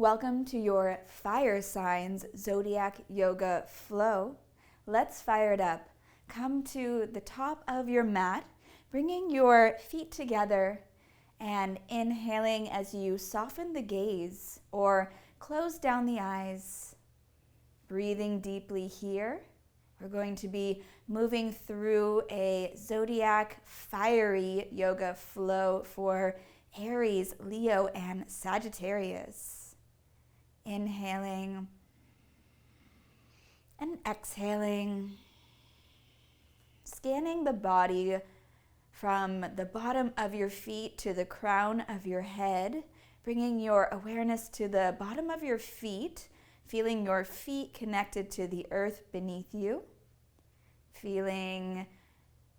Welcome to your fire signs Zodiac Yoga Flow. Let's fire it up. Come to the top of your mat, bringing your feet together and inhaling as you soften the gaze or close down the eyes. Breathing deeply here. We're going to be moving through a Zodiac fiery yoga flow for Aries, Leo, and Sagittarius. Inhaling and exhaling. Scanning the body from the bottom of your feet to the crown of your head, bringing your awareness to the bottom of your feet, feeling your feet connected to the earth beneath you, feeling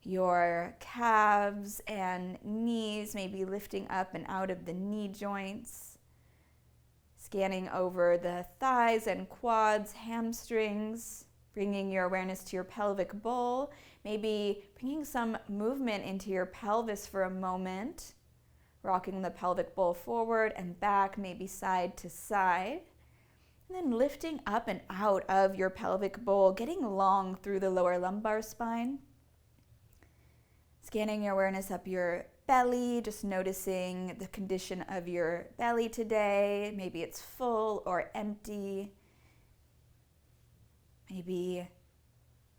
your calves and knees maybe lifting up and out of the knee joints, scanning over the thighs and quads, hamstrings, bringing your awareness to your pelvic bowl, maybe bringing some movement into your pelvis for a moment, rocking the pelvic bowl forward and back, maybe side to side. And then lifting up and out of your pelvic bowl, getting long through the lower lumbar spine. Scanning your awareness up your belly, just noticing the condition of your belly today. Maybe it's full or empty. Maybe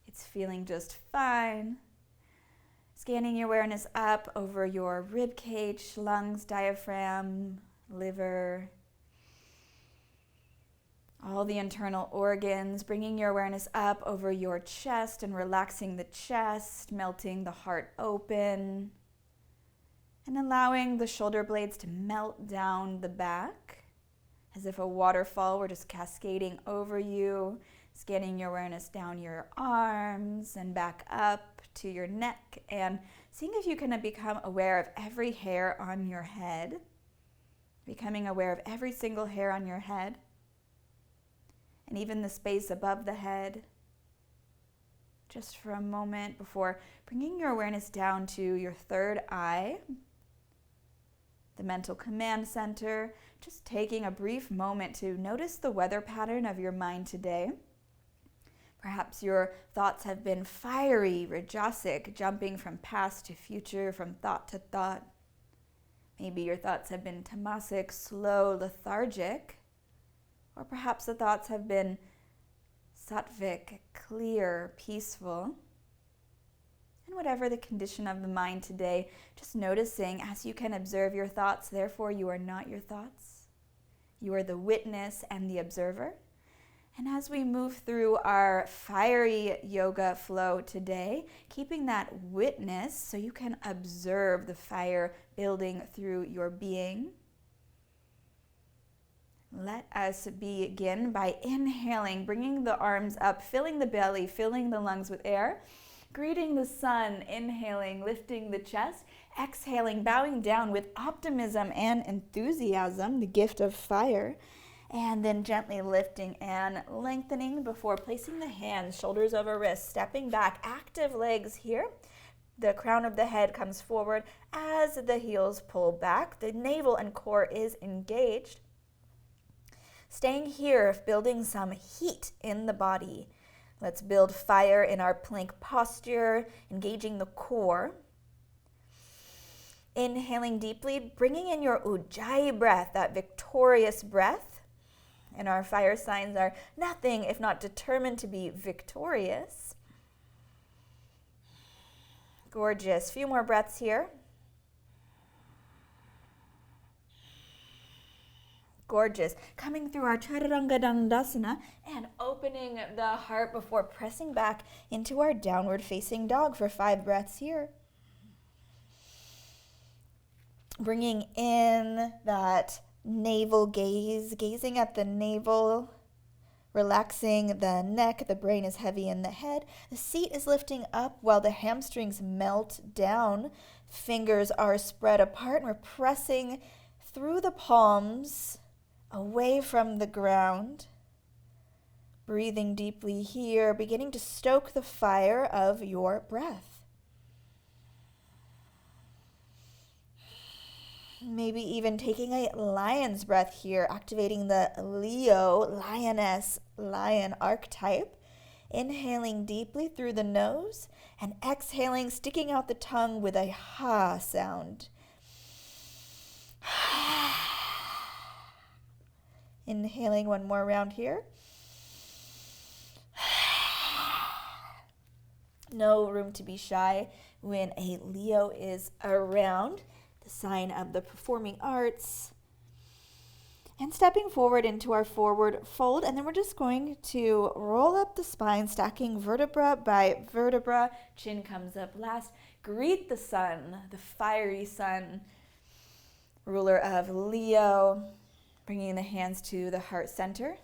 it's feeling just fine. Scanning your awareness up over your rib cage, lungs, diaphragm, liver, all the internal organs, bringing your awareness up over your chest and relaxing the chest, melting the heart open, and allowing the shoulder blades to melt down the back as if a waterfall were just cascading over you, scanning your awareness down your arms and back up to your neck, and seeing if you can become aware of every hair on your head, becoming aware of every single hair on your head, and even the space above the head, just for a moment before bringing your awareness down to your third eye, the mental command center, just taking a brief moment to notice the weather pattern of your mind today. Perhaps your thoughts have been fiery, rajasic, jumping from past to future, from thought to thought. Maybe your thoughts have been tamasic, slow, lethargic. Or perhaps the thoughts have been sattvic, clear, peaceful. And whatever the condition of the mind today, just noticing as you can observe your thoughts, therefore you are not your thoughts. You are the witness and the observer. And as we move through our fiery yoga flow today, keeping that witness so you can observe the fire building through your being. Let us begin by inhaling, bringing the arms up, filling the belly, filling the lungs with air, greeting the sun, inhaling, lifting the chest, exhaling, bowing down with optimism and enthusiasm, the gift of fire, and then gently lifting and lengthening before placing the hands, shoulders over wrists, stepping back, active legs here. The crown of the head comes forward as the heels pull back. The navel and core is engaged. Staying here, building some heat in the body. Let's build fire in our plank posture, engaging the core. Inhaling deeply, bringing in your ujjayi breath, that victorious breath. And our fire signs are nothing if not determined to be victorious. Gorgeous. Few more breaths here. Gorgeous. Coming through our Chaturanga Dandasana and opening the heart before pressing back into our downward facing dog for 5 breaths here. Bringing in that navel gaze, gazing at the navel, relaxing the neck. The brain is heavy in the head. The seat is lifting up while the hamstrings melt down. Fingers are spread apart and we're pressing through the palms, away from the ground. Breathing deeply here, beginning to stoke the fire of your breath. Maybe even taking a lion's breath here, activating the Leo, lioness, lion archetype. Inhaling deeply through the nose and exhaling, sticking out the tongue with a ha sound. Inhaling one more round here. No room to be shy when a Leo is around, the sign of the performing arts. And stepping forward into our forward fold, and then we're just going to roll up the spine, stacking vertebra by vertebra. Chin comes up last. Greet the sun, the fiery sun, ruler of Leo, bringing the hands to the heart center.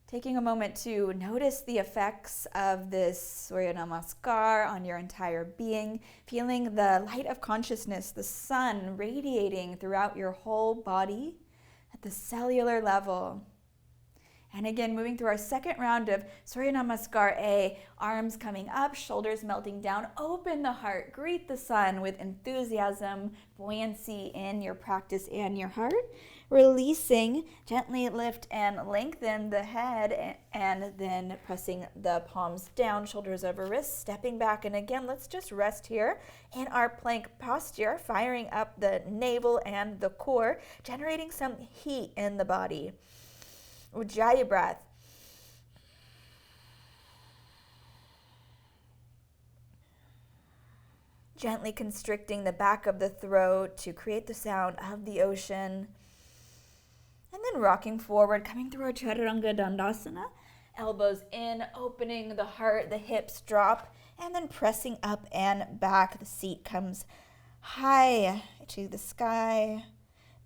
Taking a moment to notice the effects of this Surya Namaskar on your entire being, feeling the light of consciousness, the sun radiating throughout your whole body at the cellular level. And again, moving through our second round of Surya Namaskar A, arms coming up, shoulders melting down, open the heart, greet the sun with enthusiasm, buoyancy in your practice and your heart. Releasing, gently lift and lengthen the head, and then pressing the palms down, shoulders over wrists, stepping back. And again, let's just rest here in our plank posture, firing up the navel and the core, generating some heat in the body. Ujjayi breath. Gently constricting the back of the throat to create the sound of the ocean. And then rocking forward, coming through our Chaturanga Dandasana. Elbows in, opening the heart, the hips drop, and then pressing up and back. The seat comes high to the sky,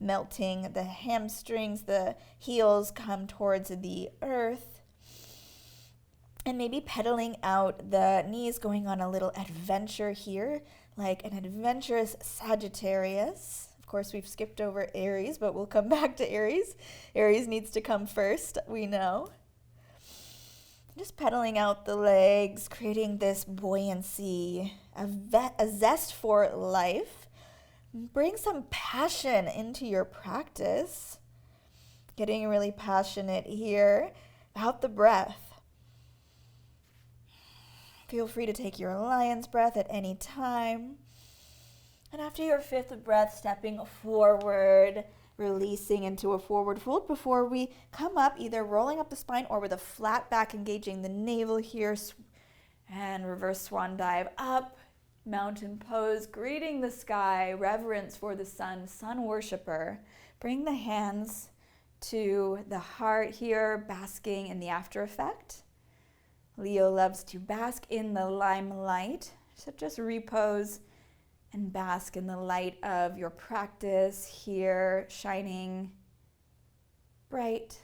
melting the hamstrings, the heels come towards the earth. And maybe pedaling out the knees, going on a little adventure here, like an adventurous Sagittarius. Of course, we've skipped over Aries, but we'll come back to Aries. Aries needs to come first, we know. Just pedaling out the legs, creating this buoyancy, a zest for life. Bring some passion into your practice. Getting really passionate here about the breath. Feel free to take your lion's breath at any time. And after your fifth breath, stepping forward, releasing into a forward fold before we come up, either rolling up the spine or with a flat back, engaging the navel here, and reverse swan dive up, mountain pose, greeting the sky, reverence for the sun, sun worshiper. Bring the hands to the heart here, basking in the after effect. Leo loves to bask in the limelight, so just repose and bask in the light of your practice here, shining bright.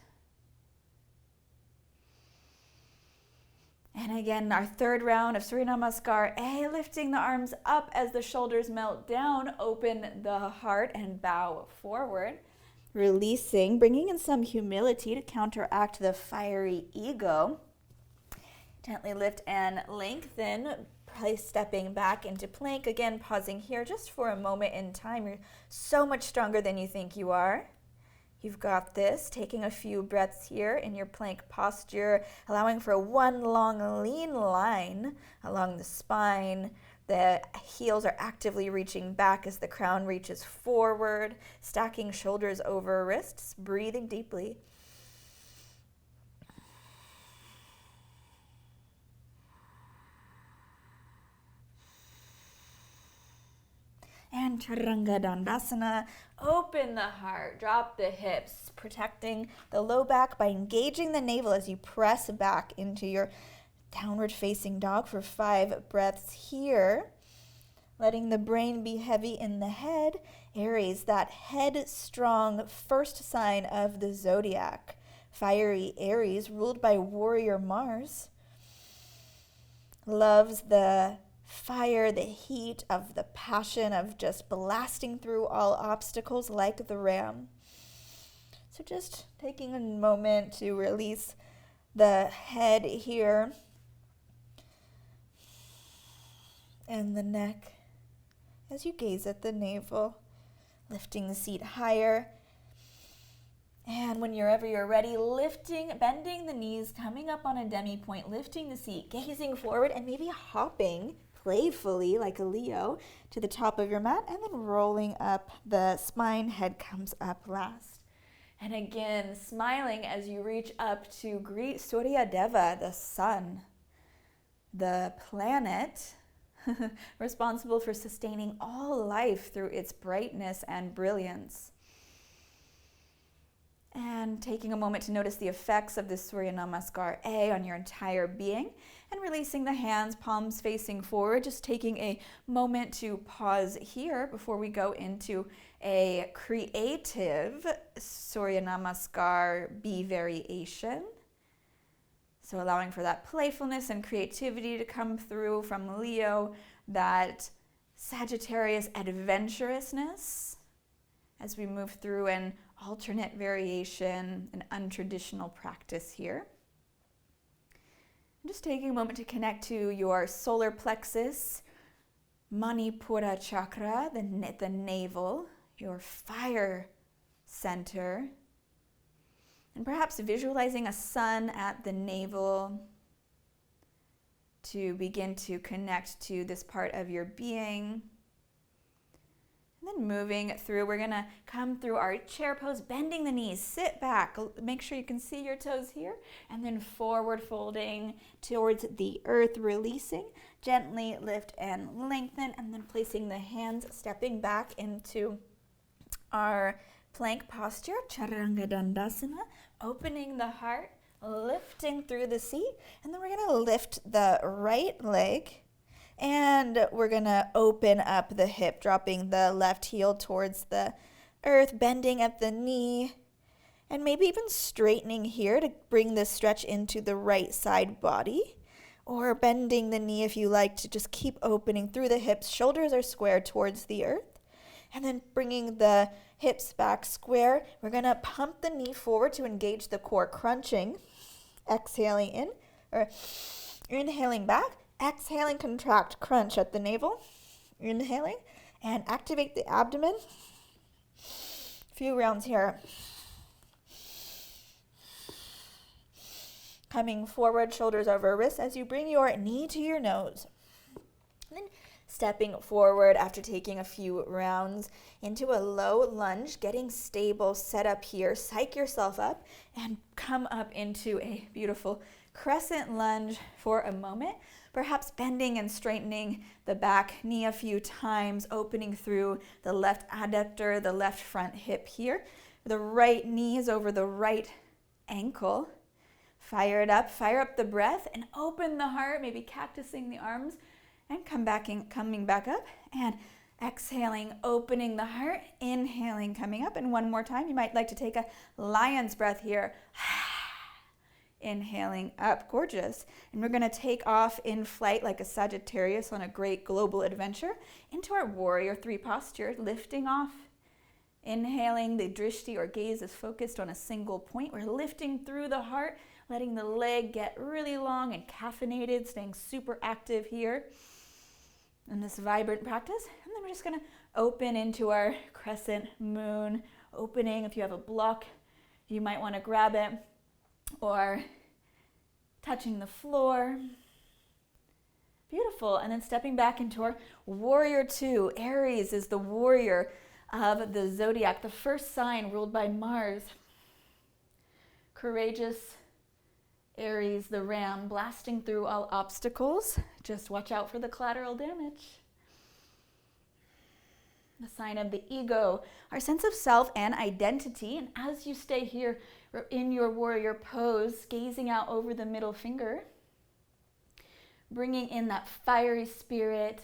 And again, our third round of Surya Namaskar A, lifting the arms up as the shoulders melt down, open the heart and bow forward. Releasing, bringing in some humility to counteract the fiery ego. Gently lift and lengthen, stepping back into plank. Again, pausing here just for a moment in time. You're so much stronger than you think you are. You've got this. Taking a few breaths here in your plank posture, allowing for one long lean line along the spine. The heels are actively reaching back as the crown reaches forward, stacking shoulders over wrists, breathing deeply. And Chaturanga Dandasana, open the heart, drop the hips, protecting the low back by engaging the navel as you press back into your downward facing dog for 5 breaths here. Letting the brain be heavy in the head. Aries, that headstrong first sign of the zodiac. Fiery Aries, ruled by warrior Mars, loves the fire, the heat of the passion of just blasting through all obstacles like the ram. So just taking a moment to release the head here and the neck as you gaze at the navel. lifting the seat higher. And whenever you're ready, bending the knees, coming up on a demi-point, lifting the seat, gazing forward, and maybe hopping playfully like a Leo to the top of your mat, and then rolling up the spine, head comes up last. And again, smiling as you reach up to greet Surya Deva, the sun, the planet responsible for sustaining all life through its brightness and brilliance. And taking a moment to notice the effects of this Surya Namaskar A on your entire being, and releasing the hands, palms facing forward, just taking a moment to pause here before we go into a creative Surya Namaskar B variation. So allowing for that playfulness and creativity to come through from Leo, that Sagittarius adventurousness as we move through an alternate variation, an untraditional practice here. Just taking a moment to connect to your solar plexus, Manipura chakra, the navel, your fire center, and perhaps visualizing a sun at the navel to begin to connect to this part of your being. And then moving through, we're gonna come through our chair pose, bending the knees, sit back, make sure you can see your toes here, and then forward folding towards the earth, releasing, gently lift and lengthen, and then placing the hands, stepping back into our plank posture, Charanga Dandasana, opening the heart, lifting through the seat, and then we're gonna lift the right leg, and we're gonna open up the hip, dropping the left heel towards the earth, bending at the knee, and maybe even straightening here to bring this stretch into the right side body, or bending the knee if you like to just keep opening through the hips. Shoulders are square towards the earth, and then bringing the hips back square. We're gonna pump the knee forward to engage the core, crunching, exhaling in, or inhaling back. Exhaling, contract, crunch at the navel. Inhaling, and activate the abdomen. A few rounds here. Coming forward, shoulders over wrists as you bring your knee to your nose. And then stepping forward after taking a few rounds into a low lunge, getting stable, set up here. Psych yourself up and come up into a beautiful crescent lunge for a moment. Perhaps bending and straightening the back knee a few times, opening through the left adductor, the left front hip here. The right knee is over the right ankle. Fire it up, fire up the breath, and open the heart, maybe cactusing the arms, and coming back up, and exhaling, opening the heart, inhaling, coming up, and one more time. You might like to take a lion's breath here. Inhaling up, gorgeous. And we're gonna take off in flight like a Sagittarius on a great global adventure into our warrior three posture, lifting off. Inhaling, the drishti or gaze is focused on a single point. We're lifting through the heart, letting the leg get really long and caffeinated, staying super active here in this vibrant practice. And then we're just gonna open into our crescent moon, opening. If you have a block, you might wanna grab it, or touching the floor. Beautiful. And then stepping back into our warrior two. Aries is the warrior of the zodiac, the first sign ruled by Mars. Courageous Aries, the ram, blasting through all obstacles. Just watch out for the collateral damage. The sign of the ego, our sense of self and identity. And as you stay here in your warrior pose, gazing out over the middle finger, bringing in that fiery spirit,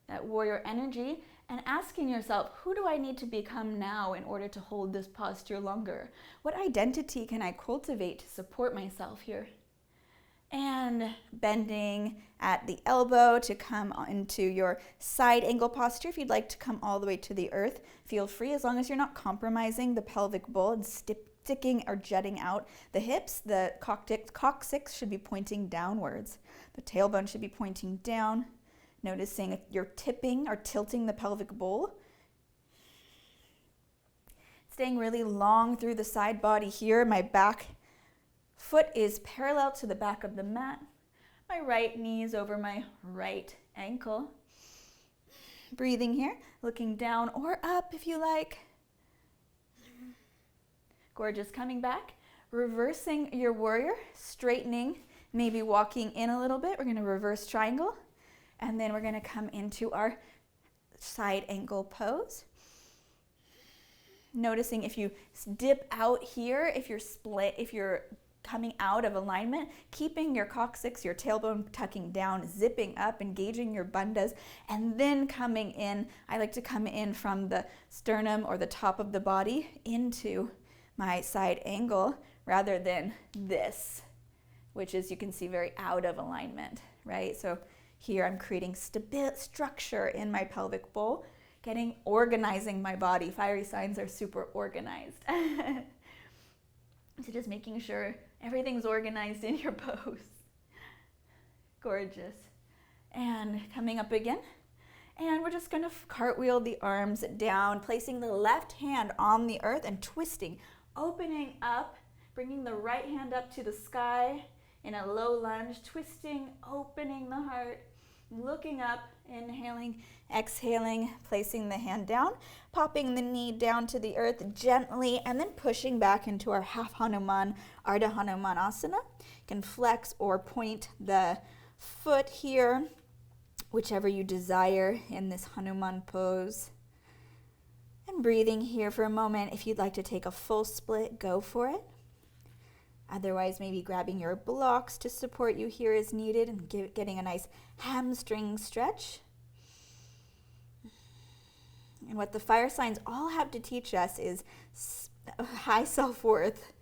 that warrior energy, and asking yourself, who do I need to become now in order to hold this posture longer? What identity can I cultivate to support myself here? And bending at the elbow to come into your side angle posture. If you'd like to come all the way to the earth, feel free, as long as you're not compromising the pelvic bowl and sticking or jutting out the hips. The coccyx should be pointing downwards. The tailbone should be pointing down. Noticing if you're tipping or tilting the pelvic bowl, Staying really long through the side body here. My back foot is parallel to the back of the mat. My right knee is over my right ankle. Breathing here, looking down or up if you like. Gorgeous. Coming back, reversing your warrior, straightening, maybe walking in a little bit. We're going to reverse triangle, and then we're going to come into our side angle pose. Noticing if you dip out here, if you're coming out of alignment, keeping your coccyx, your tailbone tucking down, zipping up, engaging your bandhas, and then coming in. I like to come in from the sternum or the top of the body into my side angle rather than this, which is, you can see, very out of alignment, right? So here I'm creating structure in my pelvic bowl, organizing my body. Fiery signs are super organized. So just making sure everything's organized in your pose. Gorgeous. And coming up again. And we're just going to cartwheel the arms down, placing the left hand on the earth and twisting, opening up, bringing the right hand up to the sky in a low lunge, twisting, opening the heart, looking up, inhaling, exhaling, placing the hand down, popping the knee down to the earth gently, and then pushing back into our half Hanuman, Ardha Hanumanasana. You can flex or point the foot here, whichever you desire in this Hanuman pose. And breathing here for a moment. If you'd like to take a full split, go for it. Otherwise, maybe grabbing your blocks to support you here is needed, and getting a nice hamstring stretch. And what the fire signs all have to teach us is high self-worth.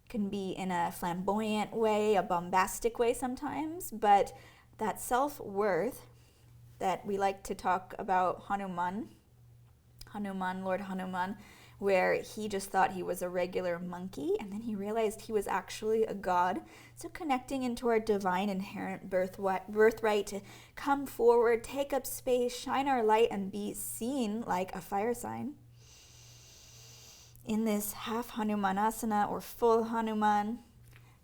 Can be in a flamboyant way, a bombastic way sometimes, but that self-worth that we like to talk about Hanuman, Lord Hanuman, where he just thought he was a regular monkey, and then he realized he was actually a god. So connecting into our divine inherent birthright to come forward, take up space, shine our light, and be seen like a fire sign. In this half Hanumanasana or full Hanuman.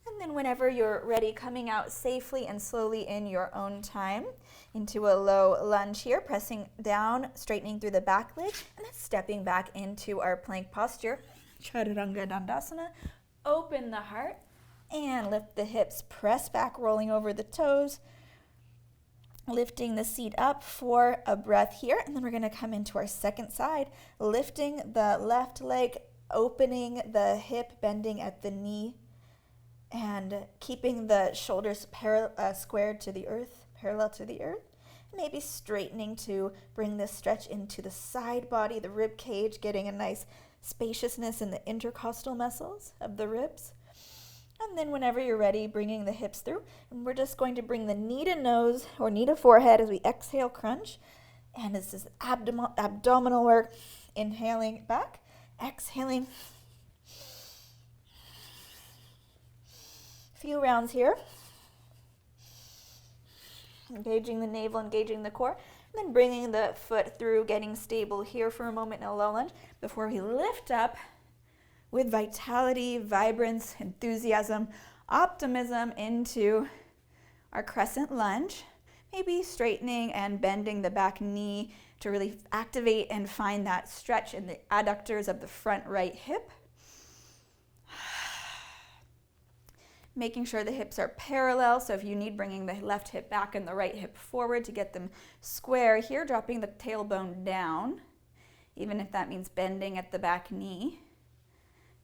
And then whenever you're ready, coming out safely and slowly in your own time into a low lunge here, pressing down, straightening through the back leg, and then stepping back into our plank posture, Chaturanga Dandasana. Open the heart and lift the hips, press back, rolling over the toes, lifting the seat up for a breath here, and then we're going to come into our second side, lifting the left leg, opening the hip, bending at the knee, and keeping the shoulders squared to the earth, parallel to the earth. Maybe straightening to bring this stretch into the side body, the rib cage, getting a nice spaciousness in the intercostal muscles of the ribs. And then whenever you're ready, bringing the hips through. And we're just going to bring the knee to nose or knee to forehead as we exhale, crunch. And this is abdominal work. Inhaling back, exhaling. Few rounds here. Engaging the navel, engaging the core, and then bringing the foot through, getting stable here for a moment in a low lunge before we lift up with vitality, vibrance, enthusiasm, optimism into our crescent lunge. Maybe straightening and bending the back knee to really activate and find that stretch in the adductors of the front right hip. Making sure the hips are parallel, so if you need, bringing the left hip back and the right hip forward to get them square here, dropping the tailbone down, even if that means bending at the back knee.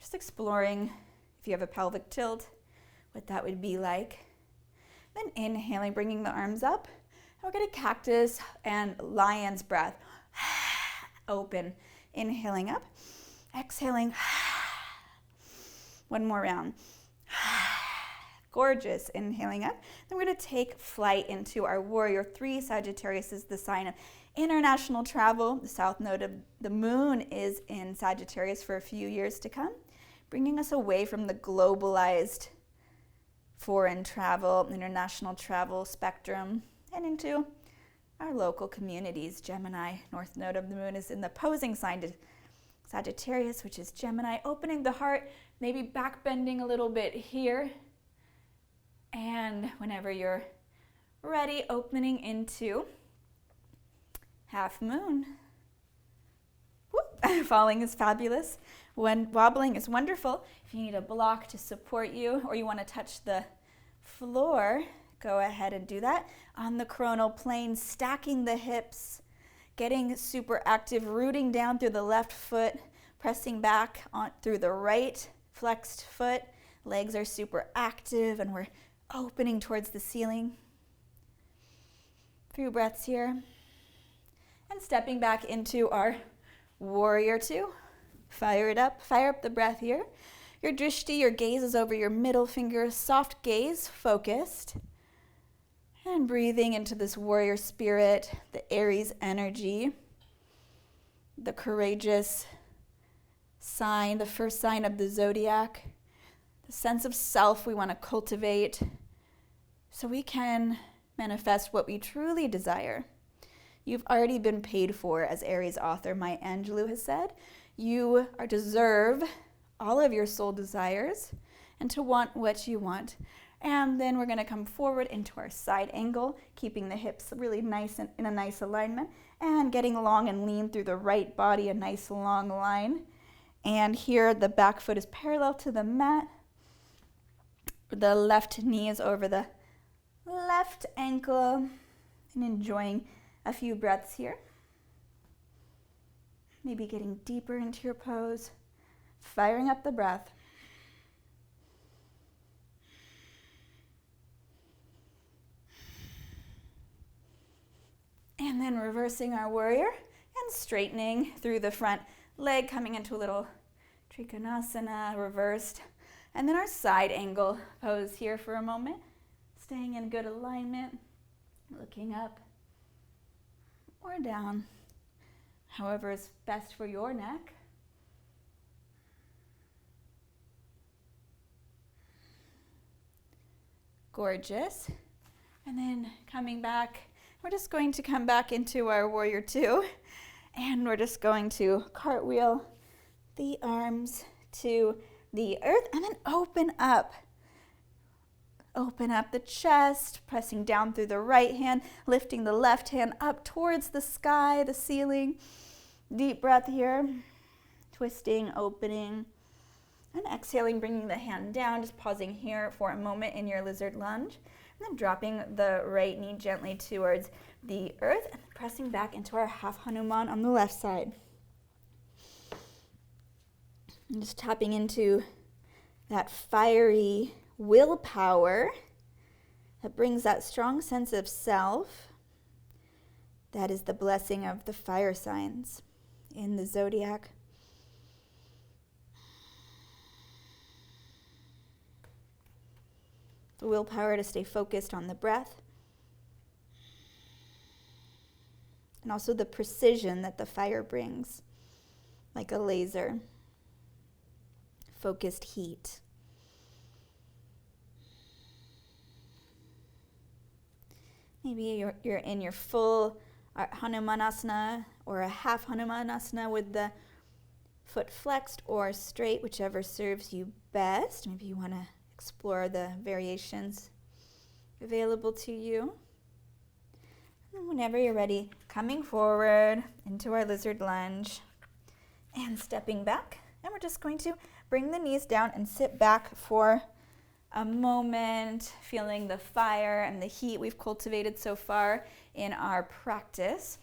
Just exploring, if you have a pelvic tilt, what that would be like. Then inhaling, bringing the arms up. And we're going to cactus and lion's breath. Open, inhaling up, exhaling. One more round. Gorgeous. Inhaling up. Then we're going to take flight into our warrior 3. Sagittarius is the sign of international travel. The south node of the moon is in Sagittarius for a few years to come, bringing us away from the globalized foreign travel, international travel spectrum, and into our local communities. Gemini, north node of the moon, is in the opposing sign to Sagittarius, which is Gemini, opening the heart, maybe back bending a little bit here. And whenever you're ready, opening into half moon. Whoop. Falling is fabulous. When wobbling is wonderful. If you need a block to support you or you want to touch the floor, go ahead and do that. On the coronal plane, stacking the hips, getting super active, rooting down through the left foot, pressing back on through the right flexed foot. Legs are super active and we're opening towards the ceiling. Few breaths here. And stepping back into our warrior two. Fire it up. Fire up the breath here. Your drishti, your gaze is over your middle finger. Soft gaze, focused. And breathing into this warrior spirit, the Aries energy, the courageous sign, the first sign of the zodiac, the sense of self we want to cultivate so we can manifest what we truly desire. You've already been paid for, as Aries author Maya Angelou has said. You deserve all of your soul desires and to want what you want. And then we're going to come forward into our side angle, keeping the hips really nice and in a nice alignment, and getting long and lean through the right body, a nice long line. And here the back foot is parallel to the mat. The left knee is over the left ankle, and enjoying a few breaths here. Maybe getting deeper into your pose, firing up the breath. And then reversing our warrior and straightening through the front leg, coming into a little Trikonasana, reversed. And then our side angle pose here for a moment, staying in good alignment, looking up or down, however is best for your neck. Gorgeous. And then coming back, we're just going to come back into our warrior two, and we're just going to cartwheel the arms to the earth and then open up. Open up the chest, pressing down through the right hand, lifting the left hand up towards the sky, the ceiling. Deep breath here, twisting, opening, and exhaling, bringing the hand down, just pausing here for a moment in your lizard lunge. And then dropping the right knee gently towards the earth and pressing back into our half Hanuman on the left side. And just tapping into that fiery willpower that brings that strong sense of self. That is the blessing of the fire signs in the zodiac. The willpower to stay focused on the breath. And also the precision that the fire brings, like a laser. Focused heat. Maybe you're in your full Hanumanasana or a half Hanumanasana with the foot flexed or straight, whichever serves you best. Maybe you want to explore the variations available to you. And whenever you're ready, coming forward into our lizard lunge and stepping back. And we're just going to bring the knees down and sit back for a moment, feeling the fire and the heat we've cultivated so far in our practice.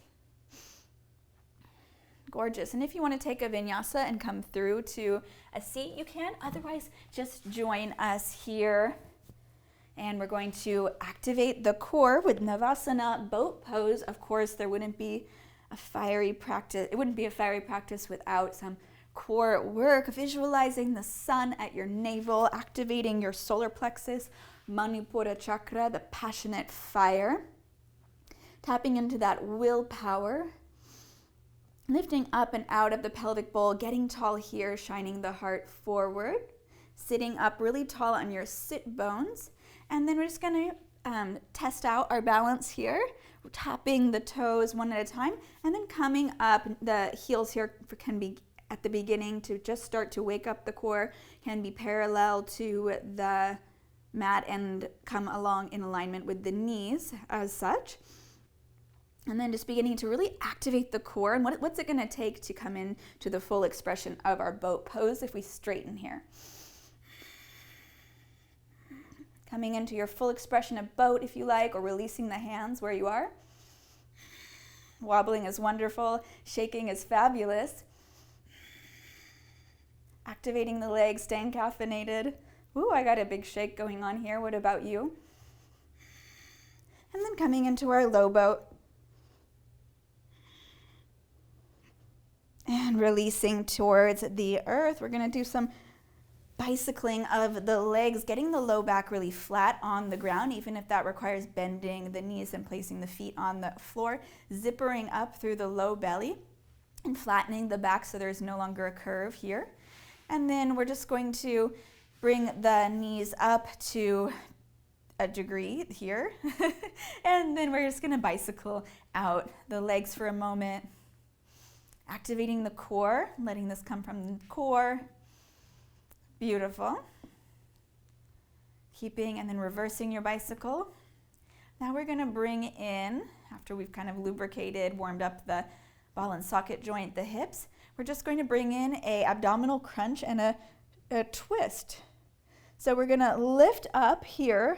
Gorgeous. And if you want to take a vinyasa and come through to a seat, you can. Otherwise, just join us here. And we're going to activate the core with Navasana boat pose. Of course, there wouldn't be a fiery practice. It wouldn't be a fiery practice without some core work, visualizing the sun at your navel, activating your solar plexus, Manipura chakra, the passionate fire, tapping into that willpower, lifting up and out of the pelvic bowl, getting tall here, shining the heart forward, sitting up really tall on your sit bones, and then we're just going to test out our balance here. We're tapping the toes one at a time, and then coming up, the heels here can be at the beginning to just start to wake up the core can be parallel to the mat and come along in alignment with the knees as such. And then just beginning to really activate the core. And what's it going to take to come in to the full expression of our boat pose if we straighten here? Coming into your full expression of boat, if you like, or releasing the hands where you are. Wobbling is wonderful. Shaking is fabulous. Activating the legs, staying caffeinated. Ooh, I got a big shake going on here. What about you? And then coming into our low boat. And releasing towards the earth. We're going to do some bicycling of the legs, getting the low back really flat on the ground, even if that requires bending the knees and placing the feet on the floor, zippering up through the low belly and flattening the back so there's no longer a curve here. And then we're just going to bring the knees up to a degree here. And then we're just going to bicycle out the legs for a moment. Activating the core, letting this come from the core. Beautiful. Keeping and then reversing your bicycle. Now we're going to bring in, after we've kind of lubricated, warmed up the ball and socket joint, the hips, we're just going to bring in a abdominal crunch and a twist. So we're going to lift up here,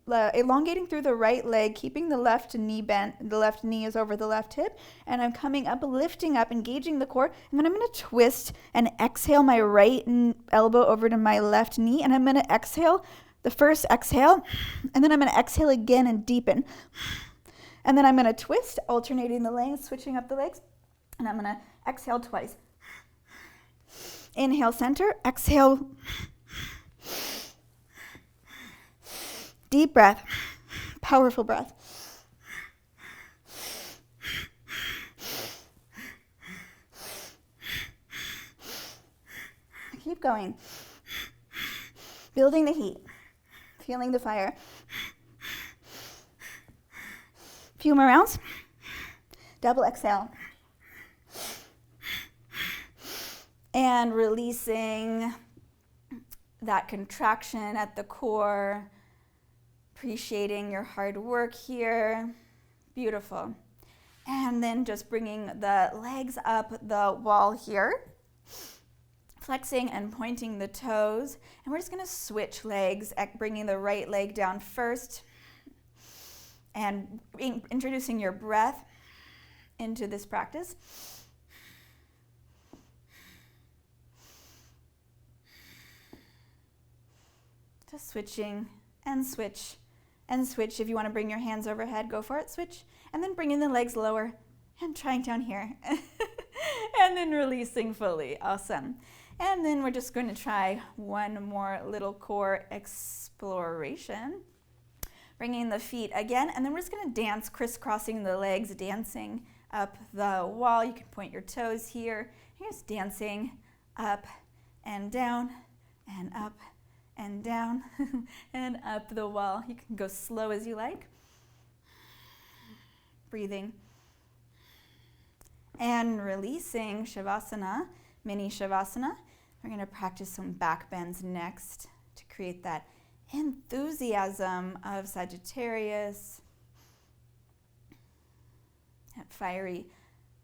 elongating through the right leg, keeping the left knee bent. The left knee is over the left hip. And I'm coming up, lifting up, engaging the core. And then I'm going to twist and exhale my right elbow over to my left knee. And I'm going to exhale, the first exhale. And then I'm going to exhale again and deepen. And then I'm going to twist, alternating the legs, switching up the legs. And I'm going to exhale twice. Inhale, center. Exhale. Deep breath, powerful breath. Keep going. Building the heat, feeling the fire. Few more rounds. Double exhale. And releasing that contraction at the core. Appreciating your hard work here. Beautiful. And then just bringing the legs up the wall here. Flexing and pointing the toes. And we're just going to switch legs, bringing the right leg down first. And introducing your breath into this practice. Just switching and switch. And switch. If you want to bring your hands overhead, go for it. Switch. And then bringing the legs lower and trying down here. And then releasing fully. Awesome. And then we're just going to try one more little core exploration. Bringing the feet again. And then we're just going to dance, crisscrossing the legs, dancing up the wall. You can point your toes here. You're just dancing up and down and up and down and up the wall. You can go slow as you like. Breathing. And releasing Shavasana, mini Shavasana. We're going to practice some back bends next to create that enthusiasm of Sagittarius, that fiery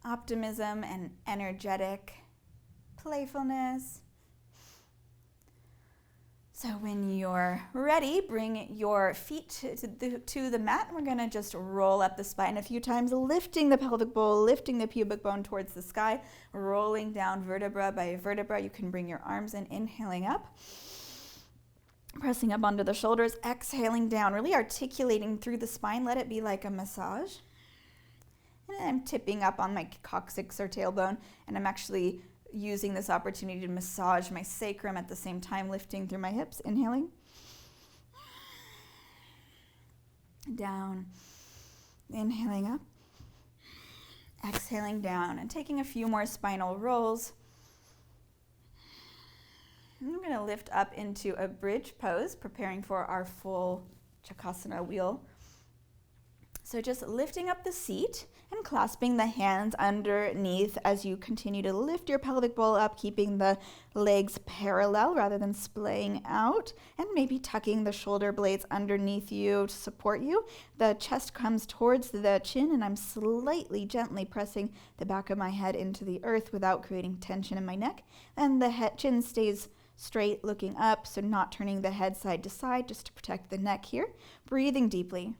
optimism and energetic playfulness. So when you're ready, bring your feet to the mat. We're going to just roll up the spine a few times, lifting the pelvic bowl, lifting the pubic bone towards the sky, rolling down vertebra by vertebra. You can bring your arms in, inhaling up, pressing up onto the shoulders, exhaling down, really articulating through the spine. Let it be like a massage. And I'm tipping up on my coccyx or tailbone, and I'm actually using this opportunity to massage my sacrum at the same time, lifting through my hips, inhaling. Down, inhaling up, exhaling down, and taking a few more spinal rolls. And we're going to lift up into a bridge pose, preparing for our full Chakasana wheel. So just lifting up the seat and clasping the hands underneath as you continue to lift your pelvic bowl up, keeping the legs parallel rather than splaying out, and maybe tucking the shoulder blades underneath you to support you. The chest comes towards the chin, and I'm slightly gently pressing the back of my head into the earth without creating tension in my neck. And the chin stays straight, looking up, so not turning the head side to side, just to protect the neck here. Breathing deeply.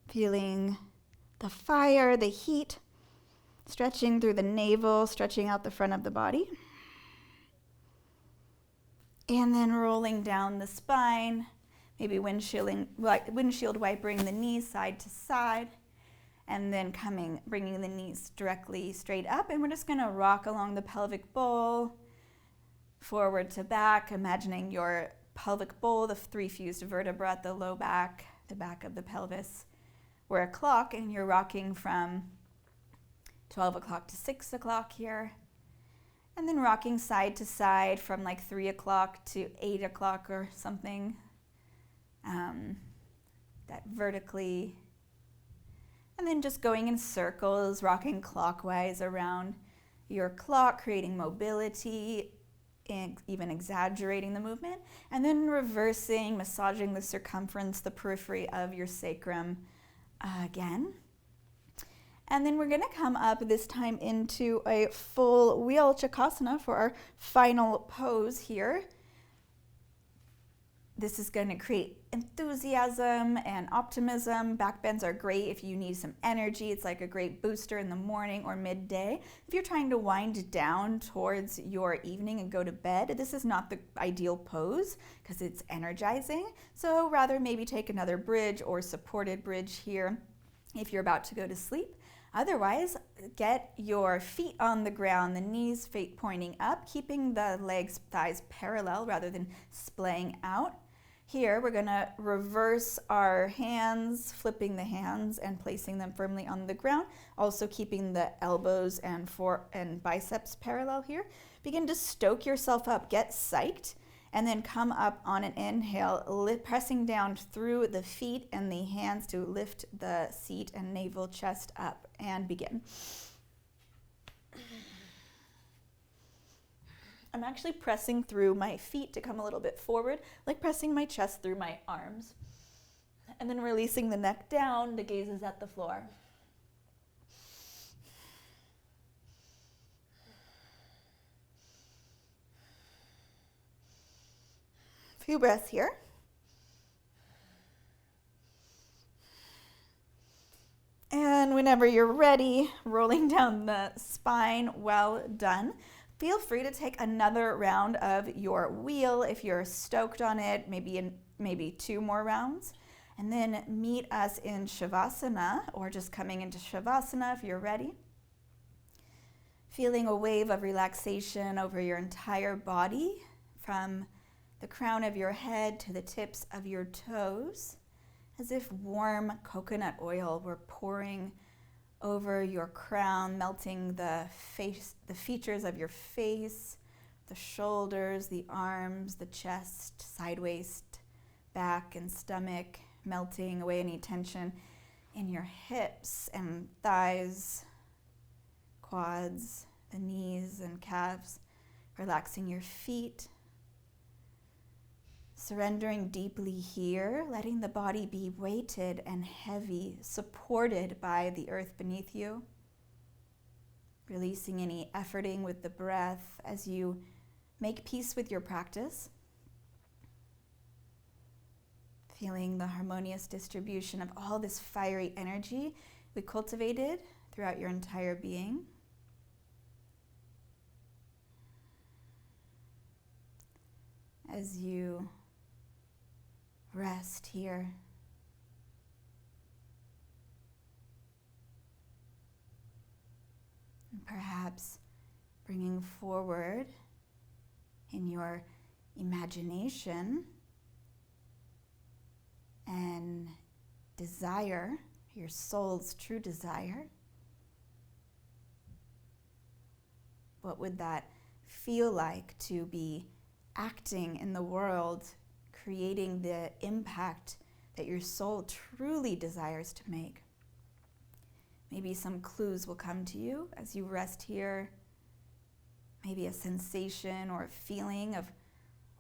Feeling the fire, the heat, stretching through the navel, stretching out the front of the body. And then rolling down the spine, maybe windshield wipering the knees side to side, and then bringing the knees directly straight up. And we're just gonna rock along the pelvic bowl, forward to back, imagining your pelvic bowl, the three fused vertebrae at the low back, the back of the pelvis. We're a clock, and you're rocking from 12 o'clock to 6 o'clock here. And then rocking side to side from like 3 o'clock to 8 o'clock or something. That vertically. And then just going in circles, rocking clockwise around your clock, creating mobility, and even exaggerating the movement. And then reversing, massaging the circumference, the periphery of your sacrum again. And then we're going to come up this time into a full wheel Chakasana for our final pose here. This is going to create enthusiasm and optimism. Back bends are great if you need some energy. It's like a great booster in the morning or midday. If you're trying to wind down towards your evening and go to bed, this is not the ideal pose because it's energizing. So rather maybe take another bridge or supported bridge here if you're about to go to sleep. Otherwise, get your feet on the ground, the knees, feet pointing up, keeping the legs, thighs parallel rather than splaying out. Here, we're going to reverse our hands, flipping the hands and placing them firmly on the ground, also keeping the elbows and biceps parallel here. Begin to stoke yourself up, get psyched, and then come up on an inhale, pressing down through the feet and the hands to lift the seat and navel, chest up, and begin. I'm actually pressing through my feet to come a little bit forward, like pressing my chest through my arms. And then releasing the neck down, the gaze is at the floor. A few breaths here. And whenever you're ready, rolling down the spine, well done. Feel free to take another round of your wheel if you're stoked on it, maybe 2 more rounds. And then meet us in Shavasana, or just coming into Shavasana if you're ready. Feeling a wave of relaxation over your entire body, from the crown of your head to the tips of your toes, as if warm coconut oil were pouring over your crown, melting the features of your face, the shoulders, the arms, the chest, side waist, back and stomach, melting away any tension in your hips and thighs, quads, the knees and calves, relaxing your feet, surrendering deeply here, letting the body be weighted and heavy, supported by the earth beneath you. Releasing any efforting with the breath as you make peace with your practice. Feeling the harmonious distribution of all this fiery energy we cultivated throughout your entire being. As you rest here. And perhaps bringing forward in your imagination and desire, your soul's true desire. What would that feel like to be acting in the world, creating the impact that your soul truly desires to make. Maybe some clues will come to you as you rest here. Maybe a sensation or a feeling of,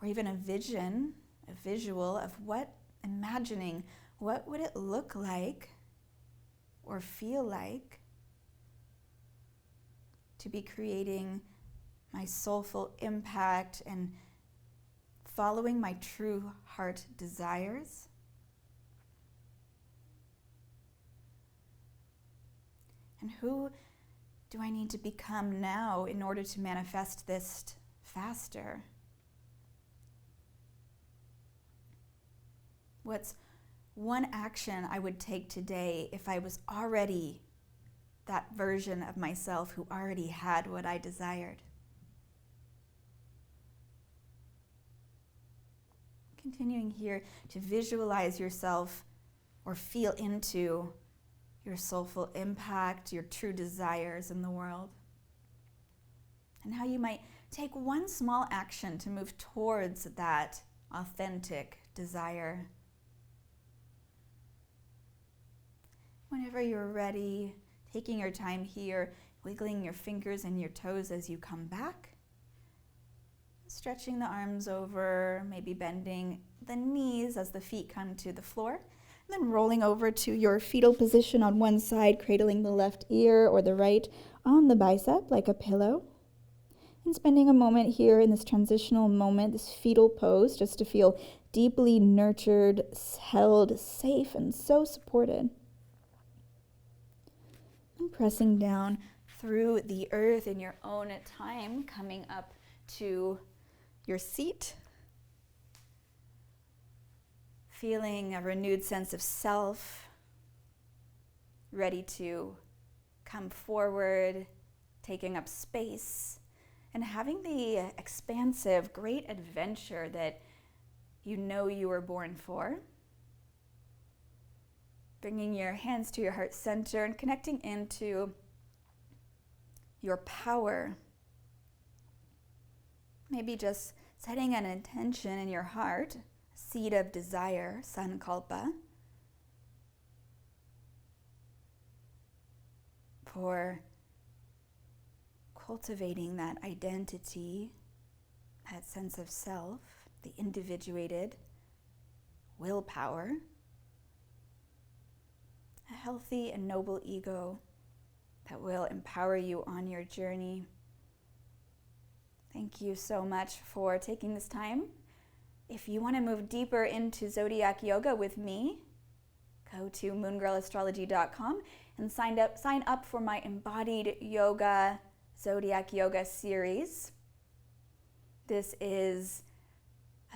or even a vision, a visual of imagining what would it look like or feel like to be creating my soulful impact and following my true heart desires. And who do I need to become now in order to manifest this faster? What's one action I would take today if I was already that version of myself who already had what I desired? Continuing here to visualize yourself or feel into your soulful impact, your true desires in the world, and how you might take one small action to move towards that authentic desire. Whenever you're ready, taking your time here, wiggling your fingers and your toes as you come back, stretching the arms over, maybe bending the knees as the feet come to the floor. And then rolling over to your fetal position on one side, cradling the left ear or the right on the bicep like a pillow. And spending a moment here in this transitional moment, this fetal pose, just to feel deeply nurtured, held, safe, and so supported. And pressing down through the earth in your own time, coming up to your seat. Feeling a renewed sense of self, ready to come forward, taking up space, and having the expansive, great adventure that you know you were born for. Bringing your hands to your heart center and connecting into your power. Maybe just setting an intention in your heart, seed of desire, sankalpa, for cultivating that identity, that sense of self, the individuated willpower, a healthy and noble ego that will empower you on your journey. Thank you so much for taking this time. If you want to move deeper into Zodiac Yoga with me, go to moongirlastrology.com and sign up for my Embodied Yoga Zodiac Yoga series. This is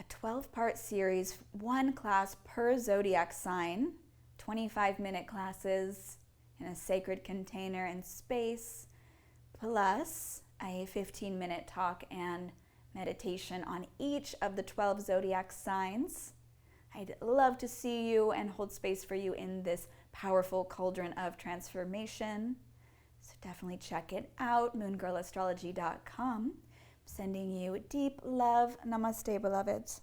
a 12-part series, one class per zodiac sign, 25-minute classes in a sacred container and space, plus a 15-minute talk and meditation on each of the 12 zodiac signs. I'd love to see you and hold space for you in this powerful cauldron of transformation. So definitely check it out, moongirlastrology.com. Sending you deep love. Namaste, beloveds.